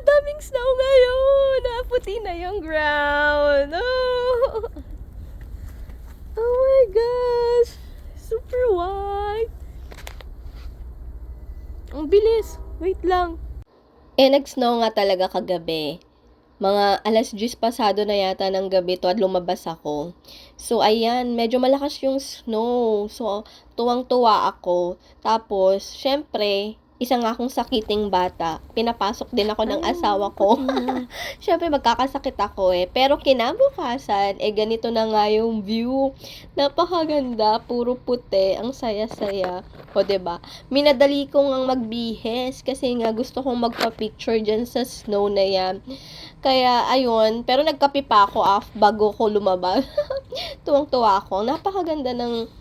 daming snow ngayon. Naputi na yung ground. Oh, oh my gosh. Super white. Ang bilis. Wait lang. Nag-snow nga talaga kagabi. Mga 10:10 pasado na yata ng gabi to at lumabas ako. So, ayan, medyo malakas yung snow. So, tuwang-tuwa ako. Tapos, syempre, isa nga akong sakiting bata. Pinapasok din ako ng asawa ko. Syempre, magkakasakit ako eh. Pero kinabukasan, ganito na nga yung view. Napakaganda, puro puti, ang saya-saya. O, diba? Minadali ko ngang magbihis kasi nga gusto kong magpa-picture dyan sa snow na yan. Kaya, ayun. Pero nagkape pa ako bago ko lumabas. Tuwang-tuwa ako. Napakaganda ng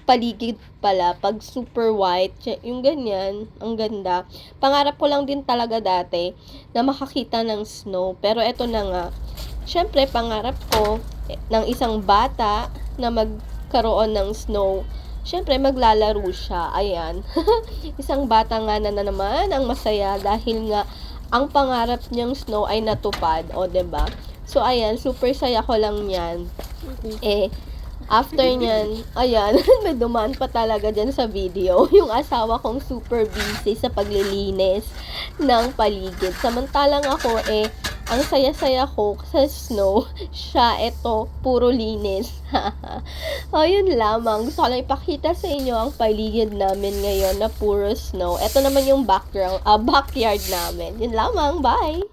paligid pala. Pag super white, yung ganyan, ang ganda. Pangarap ko lang din talaga dati na makakita ng snow. Pero eto na nga. Syempre, pangarap ko ng isang bata na magkaroon ng snow. Syempre, maglalaro siya. Ayan. Isang bata nga na naman ang masaya dahil nga ang pangarap niyang snow ay natupad. O, diba? So, ayan. Super saya ko lang yan. After nyan, ayan, may dumaan pa talaga dyan sa video. Yung asawa kong super busy sa paglilinis ng paligid. Samantalang ako, ang saya-saya ko sa snow. Siya, puro linis. O, yun lamang. Gusto ko lang ipakita sa inyo ang paligid namin ngayon na puro snow. Ito naman yung backyard namin. Yun lamang. Bye!